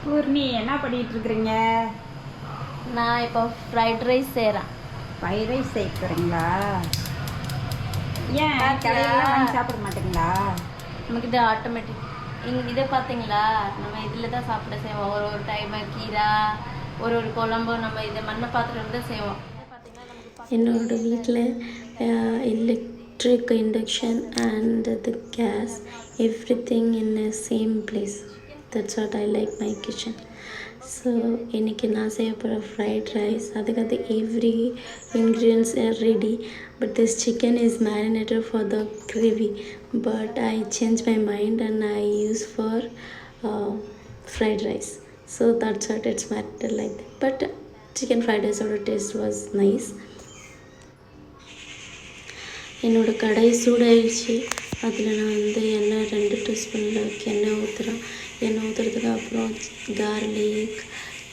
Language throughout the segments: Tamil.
பூர்ணி என்ன பண்ணிட்டு இருக்கிறீங்க? நான் இப்போ ஃப்ரைட் ரைஸ் செய்கிறேன். ஃப்ரைட் ரைஸ் செய்ய போகிறீங்களா? ஏன் பாத்தியா? கடையில் வாங்கி சாப்பிட மாட்டீங்களா? நமக்கு இது ஆட்டோமேட்டிக். இதை பார்த்தீங்களா, நம்ம இதில் தான் சாப்பிட செய்வோம். ஒரு ஒரு டைம் கீரை, ஒரு ஒரு குழம்பும் நம்ம இதை மண்ணை பாத்திரம் தான் செய்வோம். என்னோட வீட்டில் electric induction and the gas everything in a same place. That's what I like my kitchen. So இன்றைக்கி நான் செய்ய போகிற ஃப்ரைட் ரைஸ், அதுக்கு every ingredients are ready. But this chicken is marinated for the gravy, but I change my mind and I use for fried rice. So that's what it's marinated like that. But chicken fried rice oda taste was nice. என்னோடய கடாய் சூடாயிடுச்சு. அதில் நான் எண்ணெய் 2 டீஸ்பூனில் எண்ணெய் ஊற்றுறேன். எண்ணெய் ஊற்றுறதுக்கு அப்புறம் garlic,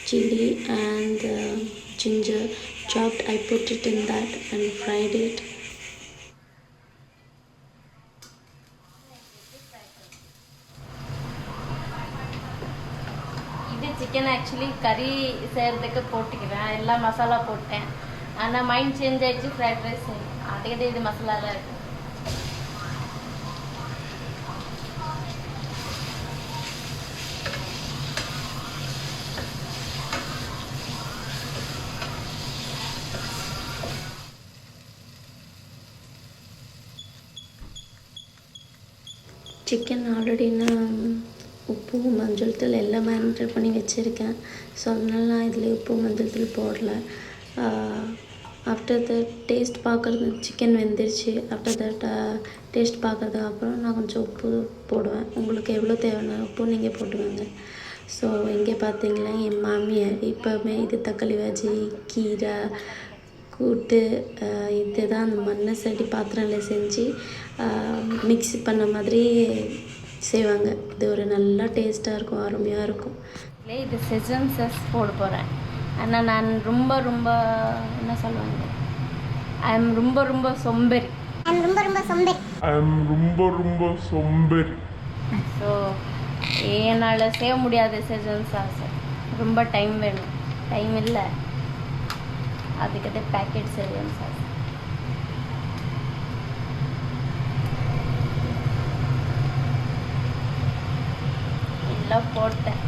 chili and ginger chopped. I put it in that and fried it. இது சிக்கன் ஆக்சுவலி கறி செய்கிறதுக்கு போட்டுக்கிறேன், எல்லாம் மசாலா போட்டேன். ஆனால் மைண்ட் சேஞ்ச் ஆகிடுச்சு, ஃப்ரைட் ரைஸ் செய்யணும். அதுக்கிட்ட இது மசாலாலாம் இருக்குது. சிக்கன் ஆல்ரெடி நான் உப்பு மஞ்சள் தூள் எல்லாம் மேரினேட் பண்ணி வச்சுருக்கேன். ஸோ அதனால நான் இதில் உப்பு மஞ்சள் தூள் போடல. ஆஃப்டர் தட் டேஸ்ட் பார்க்குறது சிக்கன் வெந்துருச்சு. ஆஃப்டர் தட் டேஸ்ட் பார்க்குறதுக்கு அப்புறம் நான் கொஞ்சம் உப்பு போடுவேன். உங்களுக்கு எவ்வளோ தேவையான உப்பு நீங்கள் போட்டுவாங்க. ஸோ இங்கே பார்த்தீங்களா, என் மாமியார் இப்போவுமே இது தக்காளி வாஜி, கீரை கூட்டு, இது தான் அந்த மண்ணை சட்டி பாத்திரத்தில் செஞ்சு மிக்ஸி பண்ண மாதிரி செய்வாங்க. இது ஒரு நல்லா டேஸ்ட்டாக இருக்கும், அருமையாக இருக்கும். இது செசன் சாஸ் போட போகிறேன். ஆனால் நான் ரொம்ப ரொம்ப என்ன சொல்லுவாங்க, ஐ எம் ரொம்ப ரொம்ப சோம்பேறி. ஸோ என்னால் செய்ய முடியாது செசன் சாஸ். ரொம்ப டைம் வேணும், டைம் இல்லை. அதுக்கு பேக்கெட் செசன் சாஸ் எல்லாம் போட்டேன்.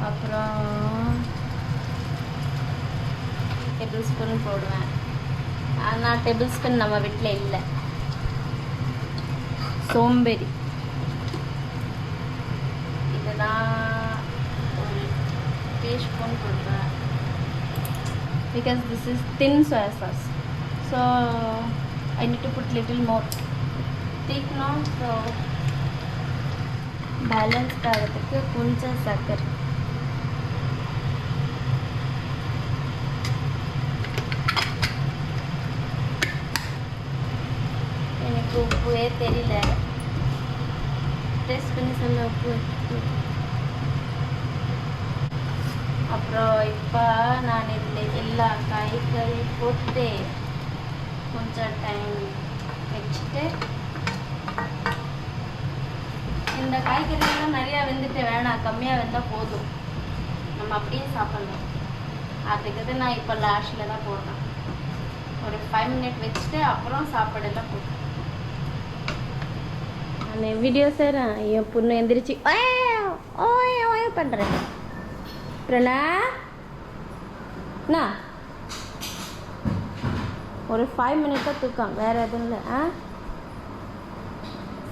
அப்புறம் டேபிள் ஸ்பூன் போடுவேன். ஆனால் டேபிள் ஸ்பூன் நம்ம வீட்டில் இல்லை, சோம்பேறி. இதுதான் ஒரு டீஸ்பூன் போடுவேன். Because this is thin soya sauce. So I need to put little more thick no. So balance ஆகிறதுக்கு கொஞ்சம் சர்க்கரை. எனக்கு உப்புவே தெரியல, டேஸ்ட் பண்ணி சொல்ல உப்பு. அப்புறம் இப்போ நான் இதில் எல்லா காய்கறி போட்டு கொஞ்சம் டைம் வச்சுட்டு, இந்த காய்கறிலாம் நிறையா வெந்துட்டு வேணாம், கம்மியாக வெந்தால் போதும், நம்ம அப்படியே சாப்பிட்லாம். அதுக்கு நான் இப்போ லாஸ்ட்டில் தான் போடுறேன். ஒரு 5 மினிட் வச்சுட்டு அப்புறம் சாப்பாடெல்லாம் போட்டேன். நான் வீடியோ செய்கிறேன், என் பொண்ணு எந்திரிச்சு ஓய ஓய பண்ணுறேன். பிரணா என்ன ஒரு 5 மினிட் தான் தூக்கம், வேறு எதுவும் இல்லை.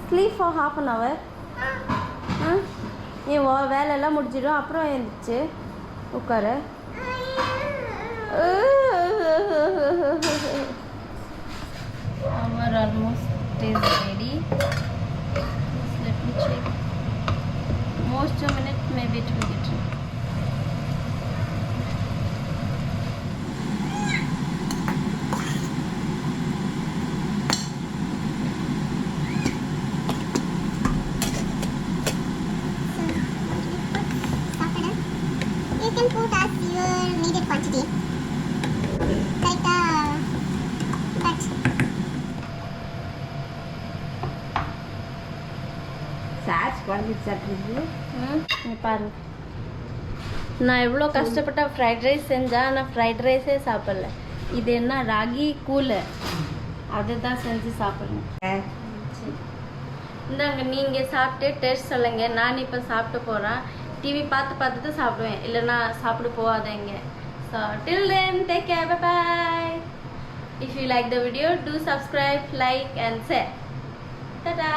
Sleep for ½ an hour. நீ வேலையெல்லாம் முடிச்சிடும், அப்புறம் எழுந்திரிச்சு உட்காரு. Our almost is ready. Let me check. Most 2 minutes, maybe it will get ready. You can put as your needed quantity. Like but குழந்தைக்கு சாப்பிட்றது இங்க பாருங்க, நான் எவ்வளோ கஷ்டப்பட்ட ஃப்ரைட் ரைஸ் செஞ்சா ஆனால் ஃப்ரைட் ரைஸே சாப்பிடல. இது என்ன ராகி கூழ், அதுதான் செஞ்சு சாப்பிடுங்க. இந்தாங்க, நீங்கள் சாப்பிட்டு டேஸ்ட் சொல்லுங்க. நான் இப்போ சாப்பிட்டு போகிறேன். டிவி பார்த்து தான் சாப்பிடுவேன், இல்லைன்னா சாப்பிட போகாதீங்க. So till then take care, bye bye. If you like the video, do subscribe, like and share. Ta-da!